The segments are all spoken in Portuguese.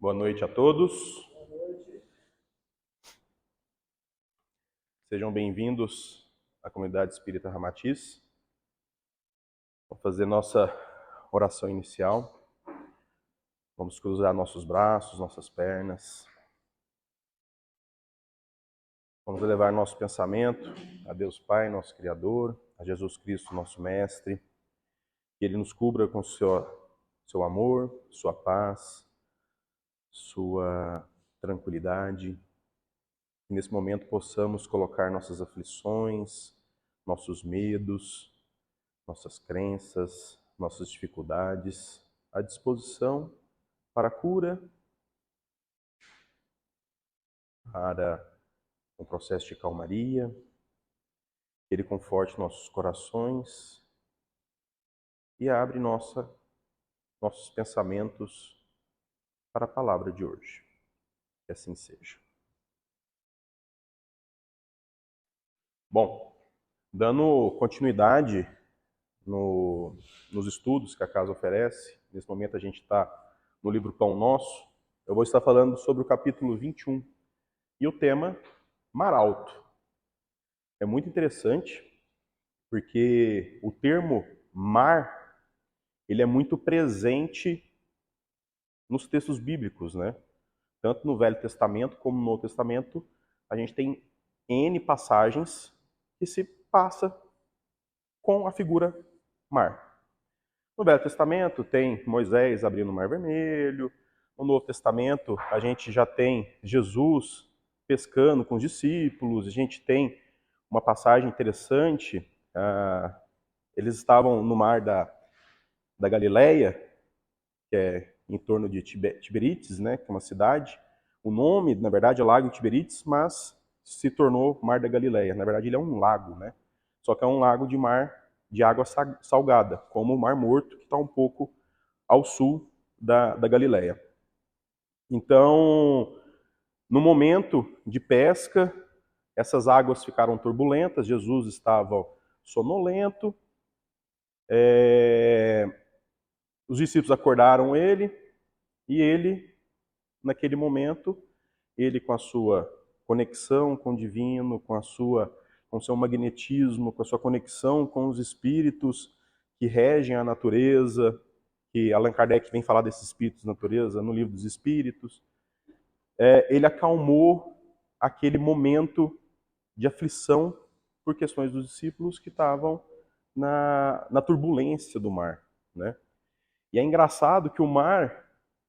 Boa noite a todos. Sejam bem-vindos à comunidade espírita Ramatiz. Vamos fazer nossa oração inicial. Vamos cruzar nossos braços, nossas pernas. Vamos elevar nosso pensamento a Deus Pai, nosso Criador, a Jesus Cristo, nosso Mestre. Que Ele nos cubra com seu amor, sua paz, sua tranquilidade. Que nesse momento possamos colocar nossas aflições, nossos medos, nossas crenças, nossas dificuldades à disposição para a cura, para um processo de calmaria, que Ele conforte nossos corações e abre nossos pensamentos para a palavra de hoje. Que assim seja. Bom, dando continuidade nos estudos que a casa oferece, nesse momento a gente está no livro Pão Nosso, eu vou estar falando sobre o capítulo 21 e o tema Mar Alto. É muito interessante porque o termo mar, ele é muito presente nos textos bíblicos, né? Tanto no Velho Testamento como no Novo Testamento, a gente tem N passagens que se passa com a figura mar. No Velho Testamento tem Moisés abrindo o Mar Vermelho. No Novo Testamento a gente já tem Jesus pescando com os discípulos. A gente tem uma passagem interessante. Eles estavam no mar da Galileia, que é em torno de Tiberíades, né, que é uma cidade. O nome, na verdade, é Lago Tiberíades, mas se tornou Mar da Galileia. Na verdade, ele é um lago, né? Só que é um lago de água salgada, como o Mar Morto, que está um pouco ao sul da Galileia. Então, no momento de pesca, essas águas ficaram turbulentas, Jesus estava sonolento, os discípulos acordaram ele, e ele, naquele momento, ele com a sua conexão com o divino, com o seu magnetismo, com a sua conexão com os espíritos que regem a natureza, que Allan Kardec vem falar desses espíritos da natureza no Livro dos Espíritos, ele acalmou aquele momento de aflição por questões dos discípulos que estavam na turbulência do mar, né? E é engraçado que o mar,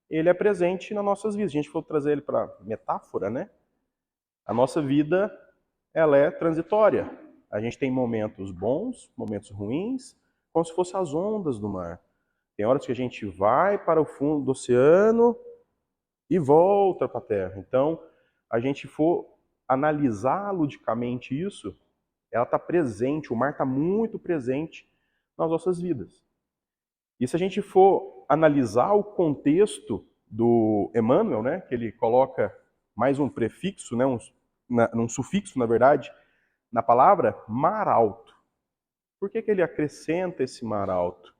ele é presente nas nossas vidas. Se a gente for trazer ele para metáfora, né? A nossa vida, ela é transitória. A gente tem momentos bons, momentos ruins, como se fossem as ondas do mar. Tem horas que a gente vai para o fundo do oceano e volta para a terra. Então, a gente for analisar ludicamente isso, ela está presente, o mar está muito presente nas nossas vidas. E se a gente for analisar o contexto do Emmanuel, né, que ele coloca mais um prefixo, né, um sufixo, na verdade, na palavra mar alto. Por que ele acrescenta esse mar alto?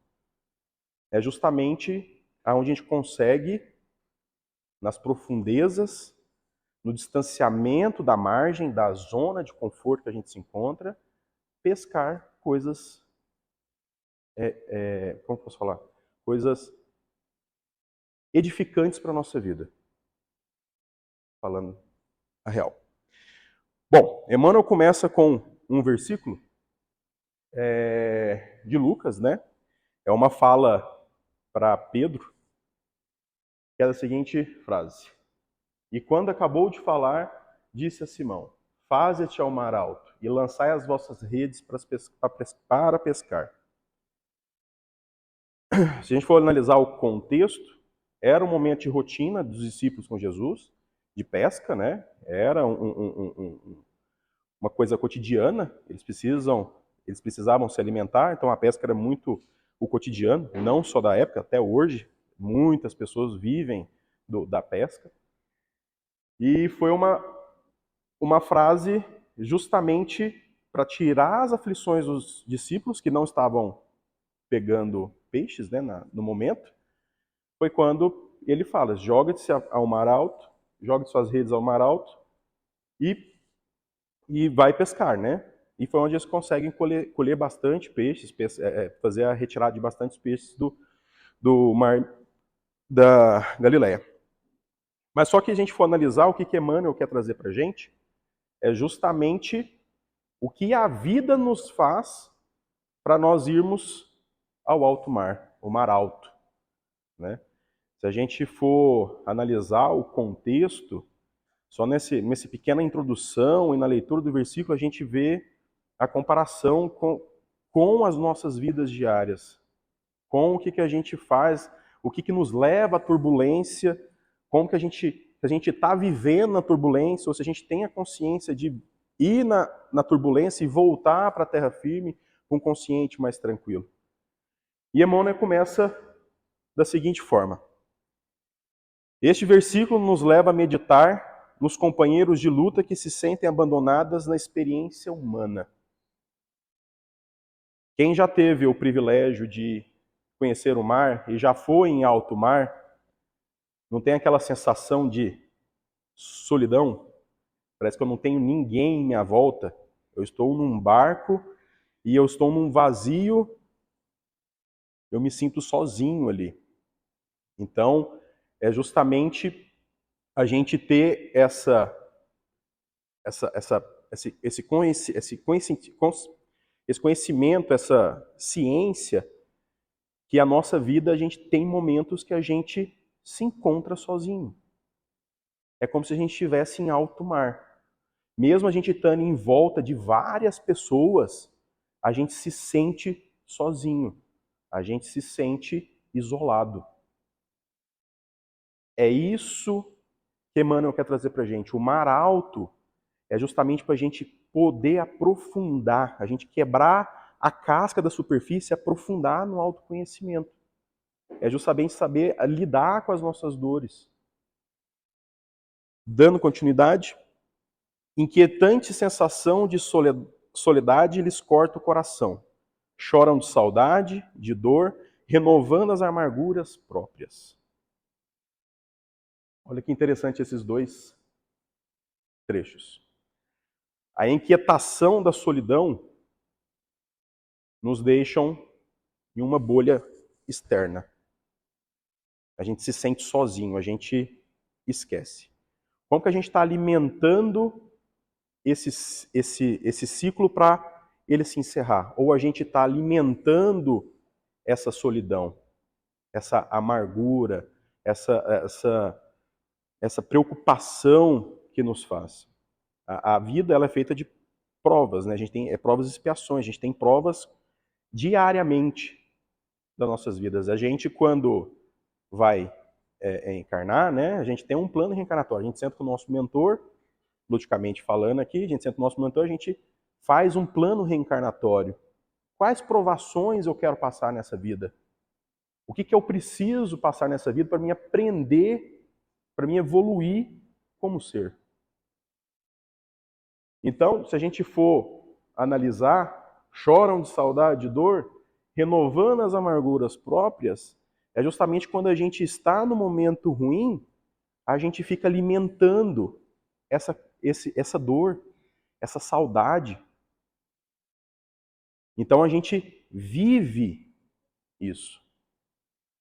É justamente onde a gente consegue, nas profundezas, no distanciamento da margem, da zona de conforto que a gente se encontra, pescar coisas, como posso falar? Coisas edificantes para a nossa vida. Falando a real. Bom, Emmanuel começa com um versículo de Lucas, né? É uma fala para Pedro, que é a seguinte frase. E quando acabou de falar, disse a Simão, faze-te ao mar alto e lançai as vossas redes para pescar. Se a gente for analisar o contexto, era um momento de rotina dos discípulos com Jesus, de pesca, né? Era uma coisa cotidiana, eles precisavam se alimentar, então a pesca era muito o cotidiano, não só da época, até hoje, muitas pessoas vivem da pesca. E foi uma frase justamente para tirar as aflições dos discípulos que não estavam pegando peixes, né, no momento. Foi quando ele fala, joga-se ao mar alto, joga suas redes ao mar alto e vai pescar, né? E foi onde eles conseguem colher bastante peixes, fazer a retirada de bastantes peixes do mar da Galileia. Mas só que a gente for analisar o que Emmanuel quer trazer para a gente, é justamente o que a vida nos faz para nós irmos ao alto mar, o mar alto, né? Se a gente for analisar o contexto, só nessa pequena introdução e na leitura do versículo a gente vê a comparação com as nossas vidas diárias, com o que a gente faz, o que nos leva à turbulência, como que a gente está vivendo na turbulência, ou se a gente tem a consciência de ir na turbulência e voltar para a terra firme com um consciente mais tranquilo. E Emmanuel começa da seguinte forma. Este versículo nos leva a meditar nos companheiros de luta que se sentem abandonadas na experiência humana. Quem já teve o privilégio de conhecer o mar e já foi em alto mar, não tem aquela sensação de solidão? Parece que eu não tenho ninguém em minha volta. Eu estou num barco e eu estou num vazio, eu me sinto sozinho ali. Então, é justamente a gente ter esse conhecimento, essa ciência, que a nossa vida a gente tem momentos que a gente se encontra sozinho. É como se a gente estivesse em alto mar. Mesmo a gente estando em volta de várias pessoas, a gente se sente sozinho. A gente se sente isolado. É isso que Emmanuel quer trazer para a gente. O mar alto é justamente para a gente poder aprofundar, a gente quebrar a casca da superfície e aprofundar no autoconhecimento. É justamente saber lidar com as nossas dores. Dando continuidade, inquietante sensação de soledade lhes corta o coração. Choram de saudade, de dor, renovando as amarguras próprias. Olha que interessante esses dois trechos. A inquietação da solidão nos deixam em uma bolha externa. A gente se sente sozinho, a gente esquece. Como que a gente está alimentando esse ciclo para ele se encerrar? Ou a gente está alimentando essa solidão, essa amargura, essa preocupação que nos faz? A vida ela é feita de provas, né? A gente tem provas e expiações, a gente tem provas diariamente das nossas vidas. A gente, quando vai encarnar, né, a gente tem um plano reencarnatório. A gente senta com o nosso mentor, ludicamente falando aqui, a gente senta com o nosso mentor, a gente faz um plano reencarnatório. Quais provações eu quero passar nessa vida? O que eu preciso passar nessa vida para me aprender, para me evoluir como ser? Então, se a gente for analisar, choram de saudade e dor, renovando as amarguras próprias, é justamente quando a gente está no momento ruim, a gente fica alimentando essa dor, essa saudade. Então a gente vive isso.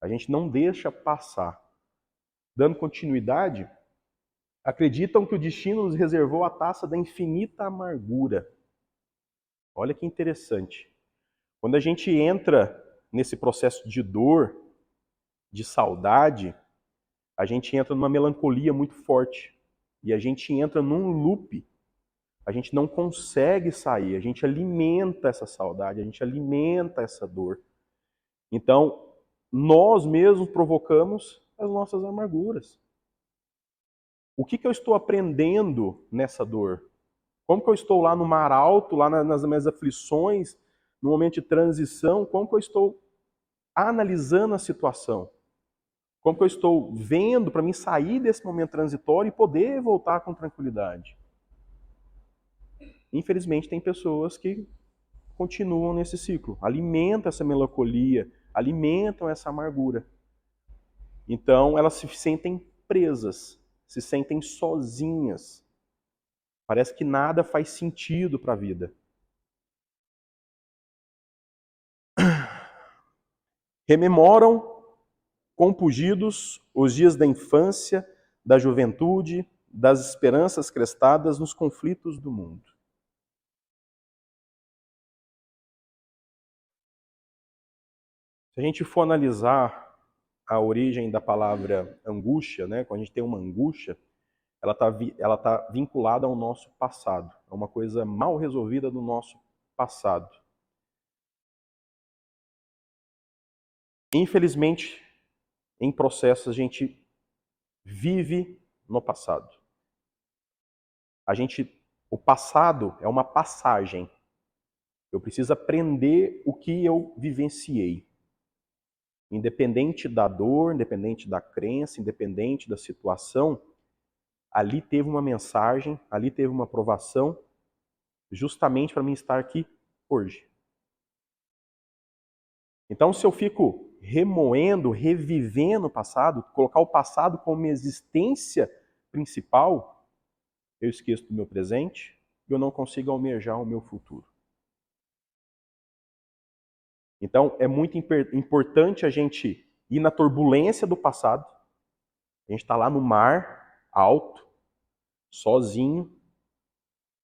A gente não deixa passar. Dando continuidade, acreditam que o destino nos reservou a taça da infinita amargura. Olha que interessante. Quando a gente entra nesse processo de dor, de saudade, a gente entra numa melancolia muito forte. E a gente entra num loop. A gente não consegue sair, a gente alimenta essa saudade, a gente alimenta essa dor. Então, nós mesmos provocamos as nossas amarguras. O que eu estou aprendendo nessa dor? Como que eu estou lá no mar alto, lá nas minhas aflições, no momento de transição, como que eu estou analisando a situação? Como que eu estou vendo para mim sair desse momento transitório e poder voltar com tranquilidade? Infelizmente, tem pessoas que continuam nesse ciclo, alimentam essa melancolia, alimentam essa amargura. Então elas se sentem presas, se sentem sozinhas. Parece que nada faz sentido para a vida. Rememoram compungidos os dias da infância, da juventude, das esperanças crestadas nos conflitos do mundo. Se a gente for analisar a origem da palavra angústia, né, quando a gente tem uma angústia, ela tá vinculada ao nosso passado, a uma coisa mal resolvida do nosso passado. Infelizmente, em processos a gente vive no passado. O passado é uma passagem. Eu preciso aprender o que eu vivenciei. Independente da dor, independente da crença, independente da situação, ali teve uma mensagem, ali teve uma provação, justamente para mim estar aqui hoje. Então, se eu fico remoendo, revivendo o passado, colocar o passado como minha existência principal, eu esqueço do meu presente e eu não consigo almejar o meu futuro. Então, é muito importante a gente ir na turbulência do passado. A gente está lá no mar, alto, sozinho.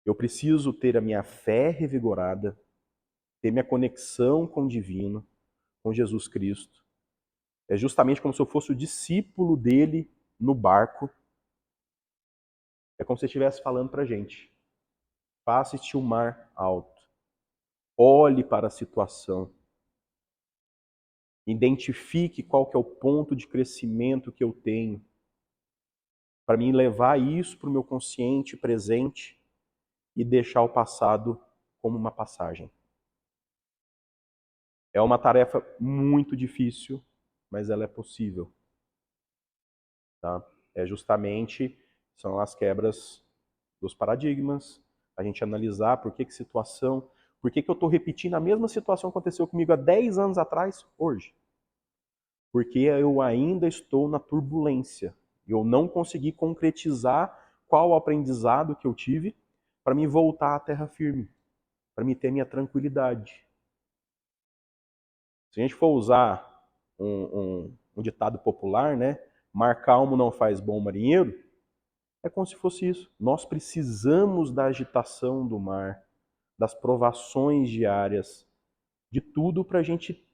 Eu preciso ter a minha fé revigorada, ter minha conexão com o divino, com Jesus Cristo. É justamente como se eu fosse o discípulo dele no barco. É como se ele estivesse falando para a gente. Passe-te o mar alto. Olhe para a situação. Identifique qual que é o ponto de crescimento que eu tenho. Para mim levar isso para o meu consciente presente e deixar o passado como uma passagem. É uma tarefa muito difícil, mas ela é possível. Tá? É justamente, são as quebras dos paradigmas, a gente analisar por que situação, por que eu estou repetindo a mesma situação que aconteceu comigo há 10 anos atrás, hoje. Porque eu ainda estou na turbulência. Eu não consegui concretizar qual o aprendizado que eu tive para me voltar à terra firme, para me ter minha tranquilidade. Se a gente for usar um ditado popular, né? Mar calmo não faz bom marinheiro, é como se fosse isso. Nós precisamos da agitação do mar, das provações diárias, de tudo para a gente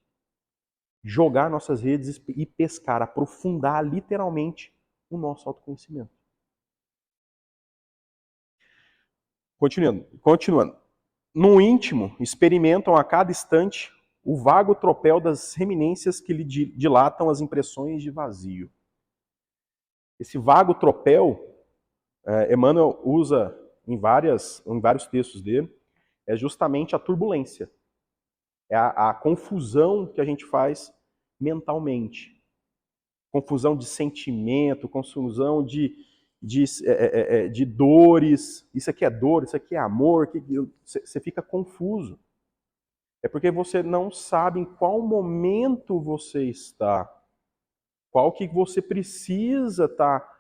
jogar nossas redes e pescar, aprofundar literalmente o nosso autoconhecimento. Continuando. No íntimo, experimentam a cada instante o vago tropel das reminências que lhe dilatam as impressões de vazio. Esse vago tropel, Emmanuel usa em vários textos dele, é justamente a turbulência. É a confusão que a gente faz mentalmente. Confusão de sentimento, confusão de dores. Isso aqui é dor, isso aqui é amor. Você fica confuso. É porque você não sabe em qual momento você está. Qual que você precisa estar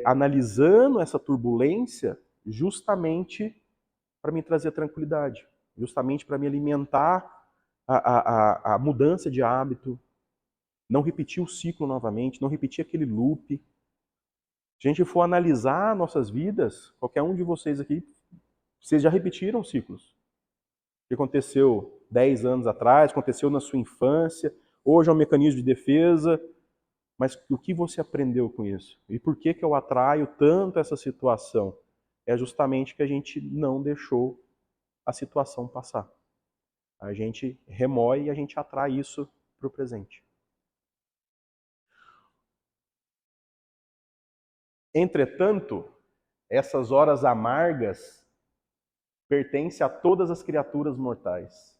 analisando essa turbulência justamente para me trazer tranquilidade. Justamente para me alimentar a mudança de hábito, não repetir o ciclo novamente, não repetir aquele loop. Se a gente for analisar nossas vidas, qualquer um de vocês aqui, vocês já repetiram ciclos. O que aconteceu 10 anos atrás, aconteceu na sua infância, hoje é um mecanismo de defesa, mas o que você aprendeu com isso? E por que eu atraio tanto essa situação? É justamente que a gente não deixou a situação passar. A gente remói e a gente atrai isso para o presente. Entretanto, essas horas amargas pertencem a todas as criaturas mortais.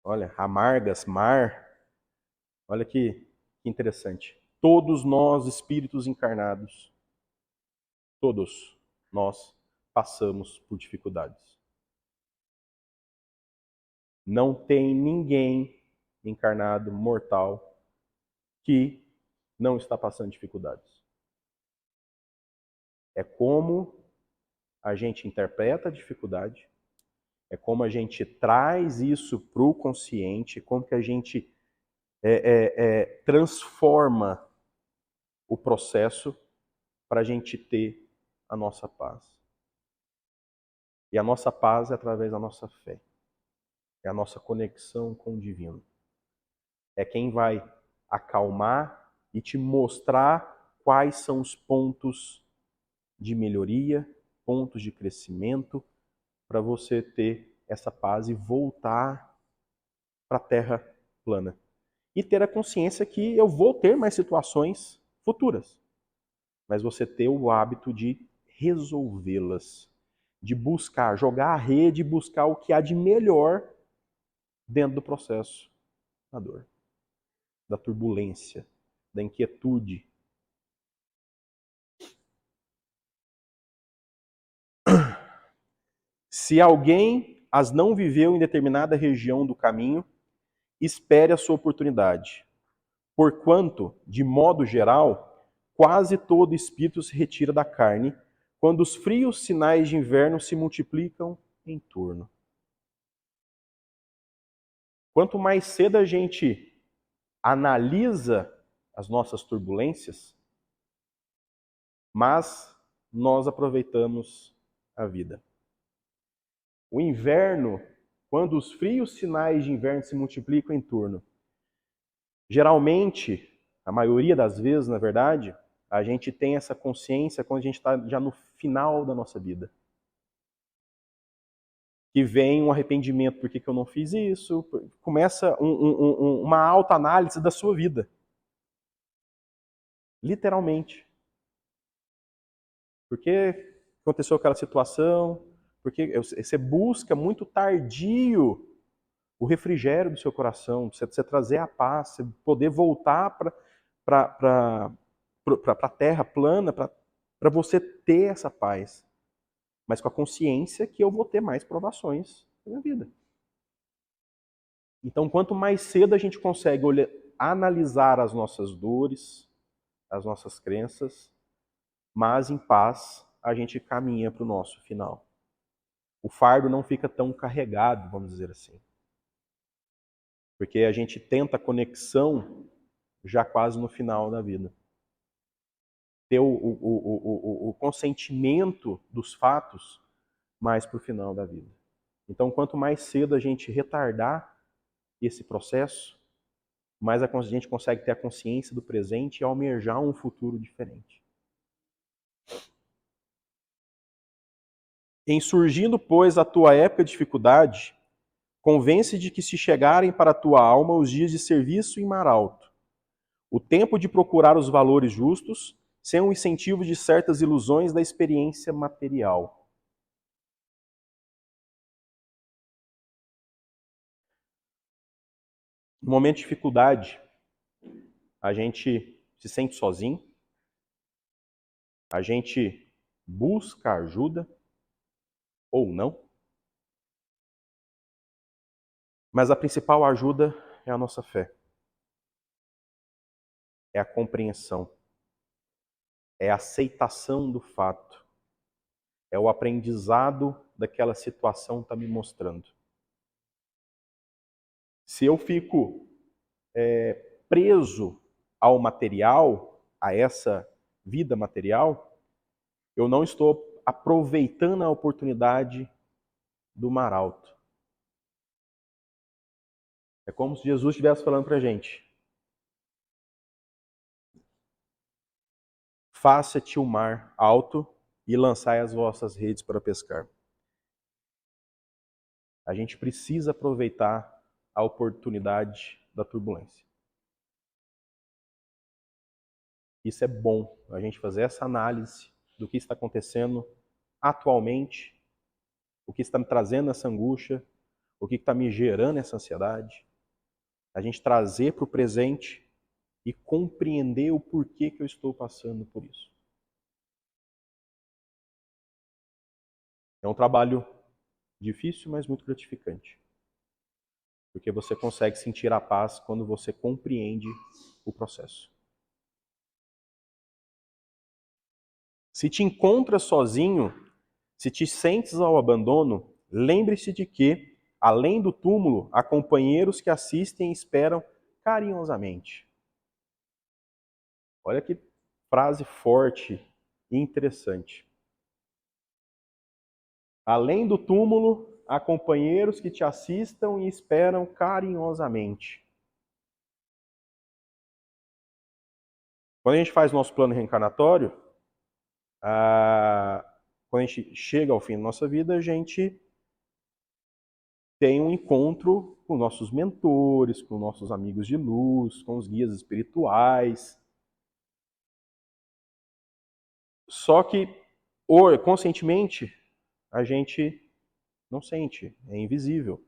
Olha, amargas, mar. Olha que interessante. Todos nós, espíritos encarnados, todos nós passamos por dificuldades. Não tem ninguém encarnado, mortal, que não está passando dificuldades. É como a gente interpreta a dificuldade, é como a gente traz isso para o consciente, como que a gente transforma o processo para a gente ter a nossa paz. E a nossa paz é através da nossa fé. É a nossa conexão com o divino. É quem vai acalmar e te mostrar quais são os pontos de melhoria, pontos de crescimento, para você ter essa paz e voltar para a terra plana. E ter a consciência que eu vou ter mais situações futuras. Mas você ter o hábito de resolvê-las, de buscar, jogar a rede e buscar o que há de melhor dentro do processo da dor, da turbulência, da inquietude. Se alguém as não viveu em determinada região do caminho, espere a sua oportunidade. Porquanto, de modo geral, quase todo espírito se retira da carne, quando os frios sinais de inverno se multiplicam em torno. Quanto mais cedo a gente analisa as nossas turbulências, mais nós aproveitamos a vida. O inverno, quando os frios sinais de inverno se multiplicam em torno, geralmente, a maioria das vezes, na verdade, a gente tem essa consciência quando a gente está já no final da nossa vida. Que vem um arrependimento, por que eu não fiz isso? Começa uma autoanálise da sua vida. Literalmente. Por que aconteceu aquela situação? Porque você busca muito tardio o refrigério do seu coração, você trazer a paz, você poder voltar para a terra plana, para você ter essa paz. Mas com a consciência que eu vou ter mais provações na minha vida. Então, quanto mais cedo a gente consegue analisar as nossas dores, as nossas crenças, mais em paz a gente caminha para o nosso final. O fardo não fica tão carregado, vamos dizer assim. Porque a gente tenta a conexão já quase no final da vida. Ter o consentimento dos fatos mais para o final da vida. Então, quanto mais cedo a gente retardar esse processo, mais a gente consegue ter a consciência do presente e almejar um futuro diferente. Em surgindo, pois, a tua época de dificuldade, convence de que se chegarem para a tua alma os dias de serviço em mar alto, o tempo de procurar os valores justos, sem o incentivo de certas ilusões da experiência material. No momento de dificuldade, a gente se sente sozinho, a gente busca ajuda ou não, mas a principal ajuda é a nossa fé, é a compreensão, é a aceitação do fato, é o aprendizado daquela situação está me mostrando. Se eu fico preso ao material, a essa vida material, eu não estou aproveitando a oportunidade do mar alto. É como se Jesus estivesse falando para a gente: faça-te o mar alto e lançai as vossas redes para pescar. A gente precisa aproveitar a oportunidade da turbulência. Isso é bom, a gente fazer essa análise do que está acontecendo atualmente, o que está me trazendo essa angústia, o que está me gerando essa ansiedade. A gente trazer para o presente e compreender o porquê que eu estou passando por isso. É um trabalho difícil, mas muito gratificante. Porque você consegue sentir a paz quando você compreende o processo. Se te encontras sozinho, se te sentes ao abandono, lembre-se de que, além do túmulo, há companheiros que assistem e esperam carinhosamente. Olha que frase forte e interessante. Além do túmulo, há companheiros que te assistam e esperam carinhosamente. Quando a gente faz nosso plano reencarnatório, quando a gente chega ao fim da nossa vida, a gente tem um encontro com nossos mentores, com nossos amigos de luz, com os guias espirituais. Só que, conscientemente, a gente não sente, é invisível.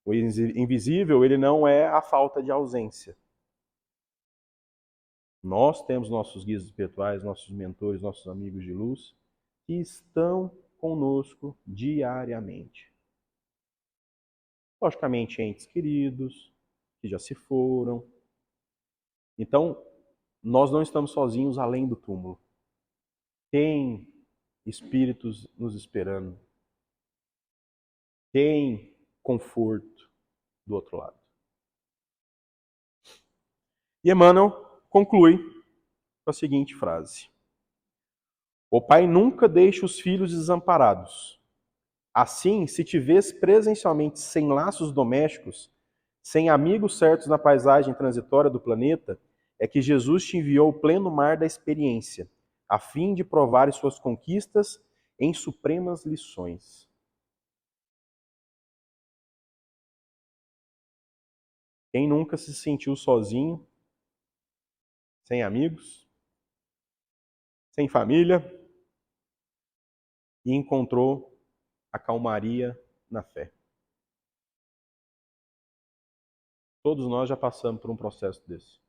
O invisível, ele não é a falta de ausência. Nós temos nossos guias espirituais, nossos mentores, nossos amigos de luz, que estão conosco diariamente. Logicamente, entes queridos, que já se foram. Então, nós não estamos sozinhos além do túmulo. Tem espíritos nos esperando. Tem conforto do outro lado. E Emmanuel conclui com a seguinte frase: o pai nunca deixa os filhos desamparados. Assim, se te vês presencialmente sem laços domésticos, sem amigos certos na paisagem transitória do planeta, é que Jesus te enviou o pleno mar da experiência, a fim de provar suas conquistas em supremas lições. Quem nunca se sentiu sozinho, sem amigos, sem família, e encontrou a calmaria na fé? Todos nós já passamos por um processo desse.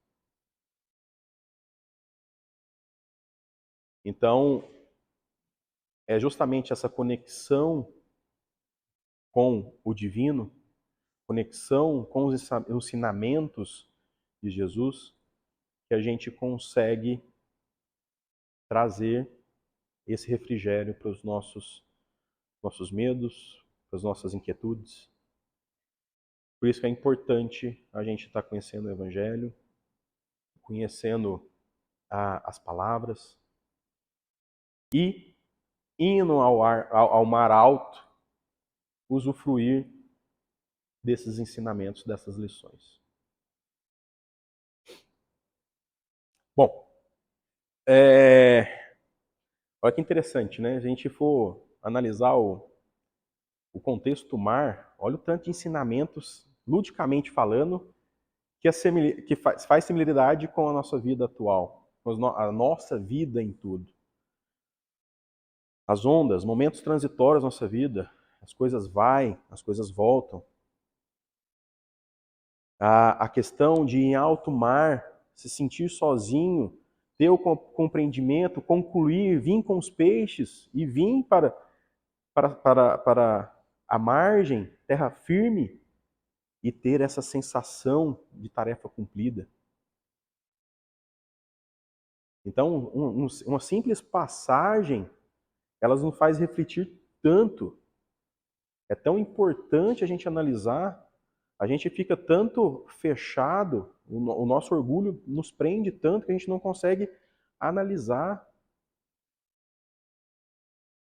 Então, é justamente essa conexão com o divino, conexão com os ensinamentos de Jesus, que a gente consegue trazer esse refrigério para os nossos medos, para as nossas inquietudes. Por isso que é importante a gente estar conhecendo o Evangelho, conhecendo as palavras e indo ao mar alto, usufruir desses ensinamentos, dessas lições. Bom, olha que interessante, né? Se a gente for analisar o contexto mar, olha o tanto de ensinamentos, ludicamente falando, que faz similaridade com a nossa vida atual, com a nossa vida em tudo. As ondas, momentos transitórios da nossa vida, as coisas vão, as coisas voltam. A questão de ir em alto mar, se sentir sozinho, ter o compreendimento, concluir, vir com os peixes e vir para a margem, terra firme, e ter essa sensação de tarefa cumprida. Então, uma simples passagem, elas nos faz refletir tanto. É tão importante a gente analisar, a gente fica tanto fechado, o nosso orgulho nos prende tanto que a gente não consegue analisar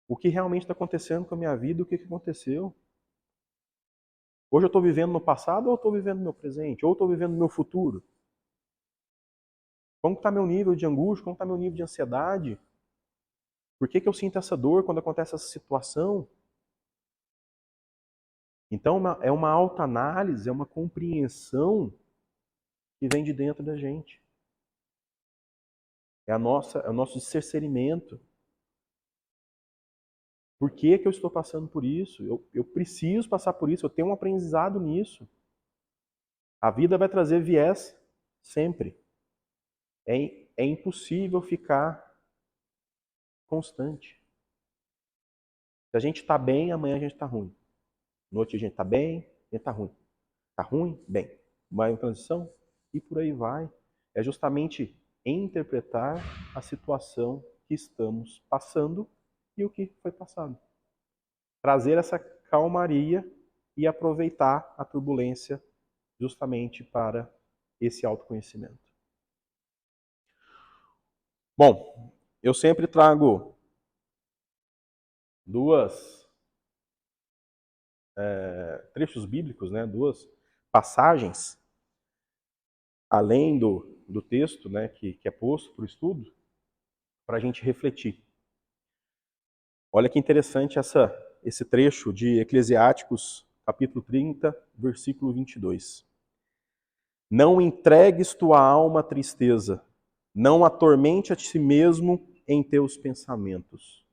o que realmente está acontecendo com a minha vida, o que aconteceu. Hoje eu estou vivendo no passado ou eu estou vivendo no meu presente? Ou eu estou vivendo no meu futuro? Como está meu nível de angústia? Como está meu nível de ansiedade? Por que eu sinto essa dor quando acontece essa situação? Então é uma autoanálise, é uma compreensão que vem de dentro da gente. É o nosso discernimento. Por que eu estou passando por isso? Eu preciso passar por isso, eu tenho um aprendizado nisso. A vida vai trazer viés sempre. É impossível ficar constante. Se a gente está bem, amanhã a gente está ruim. Noite a gente está bem, a gente está ruim. Está ruim? Bem. Vai em transição? E por aí vai. É justamente interpretar a situação que estamos passando e o que foi passado. Trazer essa calmaria e aproveitar a turbulência justamente para esse autoconhecimento. Bom, eu sempre trago trechos bíblicos, né, duas passagens, além do texto, né, que é posto para o estudo, para a gente refletir. Olha que interessante esse trecho de Eclesiásticos, capítulo 30, versículo 22. Não entregues tua alma à tristeza, não atormente a ti mesmo em teus pensamentos.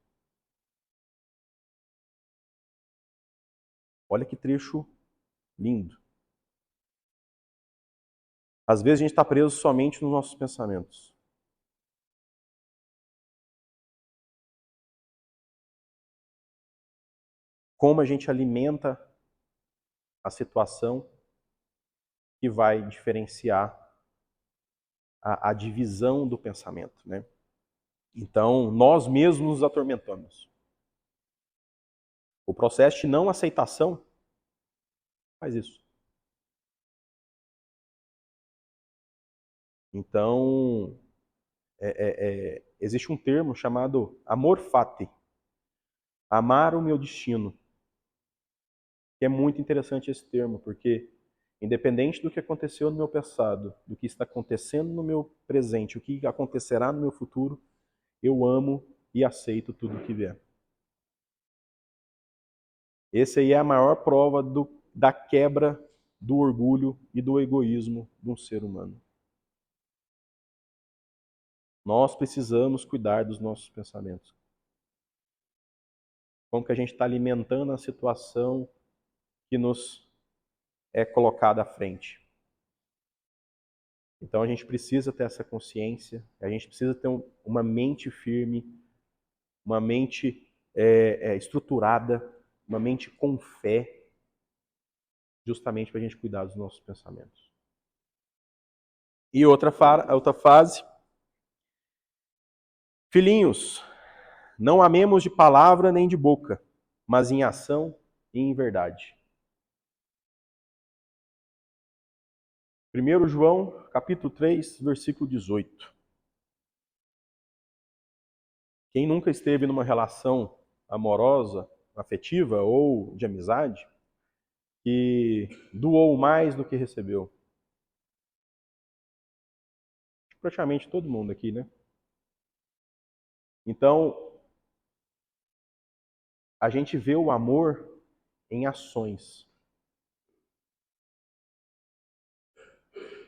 Olha que trecho lindo. Às vezes a gente está preso somente nos nossos pensamentos. Como a gente alimenta a situação que vai diferenciar a divisão do pensamento, né? Então, nós mesmos nos atormentamos. O processo de não aceitação faz isso. Então, existe um termo chamado amor fati, amar o meu destino. Que é muito interessante esse termo, porque independente do que aconteceu no meu passado, do que está acontecendo no meu presente, o que acontecerá no meu futuro, eu amo e aceito tudo o que vier. Essa aí é a maior prova da quebra do orgulho e do egoísmo de um ser humano. Nós precisamos cuidar dos nossos pensamentos. Como que a gente está alimentando a situação que nos é colocada à frente. Então a gente precisa ter essa consciência, a gente precisa ter uma mente firme, uma mente estruturada, uma mente com fé, justamente para a gente cuidar dos nossos pensamentos. E outra fase, filhinhos, não amemos de palavra nem de boca, mas em ação e em verdade. 1 João, capítulo 3, versículo 18. Quem nunca esteve numa relação amorosa, afetiva ou de amizade, que doou mais do que recebeu? Praticamente todo mundo aqui, né? Então, a gente vê o amor em ações.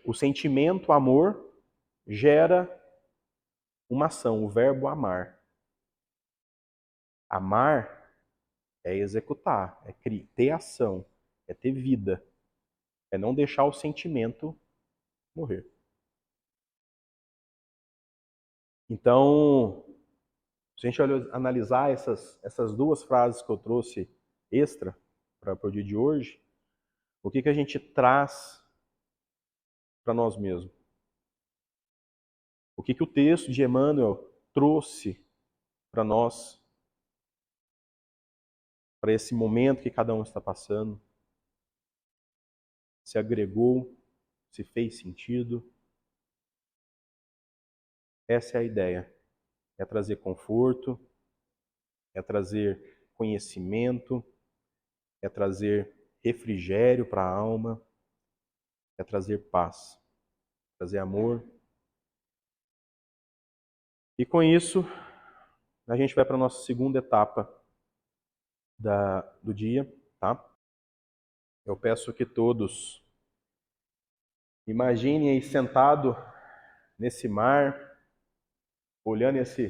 O sentimento amor gera uma ação, o verbo amar. Amar é executar, é ter ação, é ter vida, é não deixar o sentimento morrer. Então, se a gente analisar essas duas frases que eu trouxe extra para o dia de hoje, o que a gente traz para nós mesmos? O que o texto de Emmanuel trouxe para nós, para esse momento que cada um está passando? Se agregou, se fez sentido? Essa é a ideia. É trazer conforto, é trazer conhecimento, é trazer refrigério para a alma, é trazer paz, trazer amor. E com isso, a gente vai para a nossa segunda etapa do dia, tá? Eu peço que todos imaginem aí sentado nesse mar, olhando esse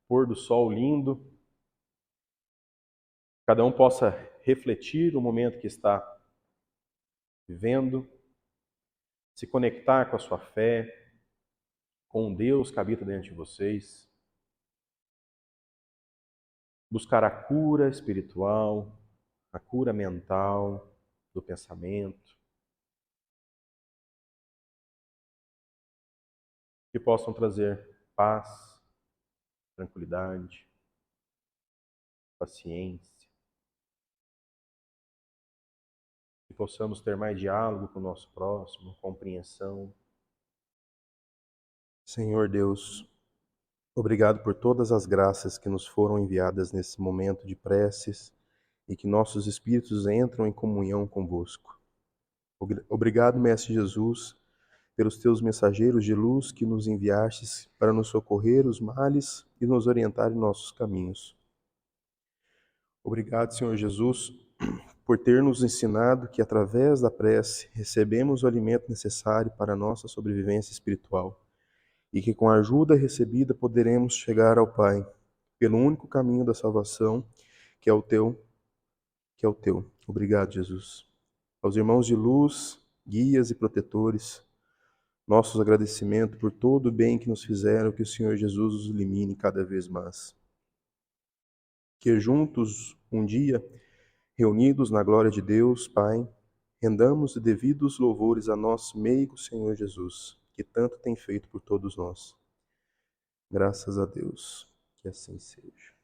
pôr do sol lindo. Cada um possa refletir o momento que está vivendo, se conectar com a sua fé, com Deus que habita dentro de vocês, buscar a cura espiritual, a cura mental, do pensamento, que possam trazer paz, tranquilidade, paciência, que possamos ter mais diálogo com o nosso próximo, compreensão. Senhor Deus, obrigado por todas as graças que nos foram enviadas nesse momento de preces e que nossos espíritos entram em comunhão convosco. Obrigado, Mestre Jesus, pelos teus mensageiros de luz que nos enviastes para nos socorrer os males e nos orientar em nossos caminhos. Obrigado, Senhor Jesus, por ter nos ensinado que através da prece recebemos o alimento necessário para a nossa sobrevivência espiritual e que com a ajuda recebida poderemos chegar ao Pai pelo único caminho da salvação, que é o teu. Obrigado, Jesus. Aos irmãos de luz, guias e protetores, nossos agradecimentos por todo o bem que nos fizeram, que o Senhor Jesus os elimine cada vez mais. Que juntos, um dia, reunidos na glória de Deus, Pai, rendamos devidos louvores a nosso meigo Senhor Jesus, que tanto tem feito por todos nós. Graças a Deus, que assim seja.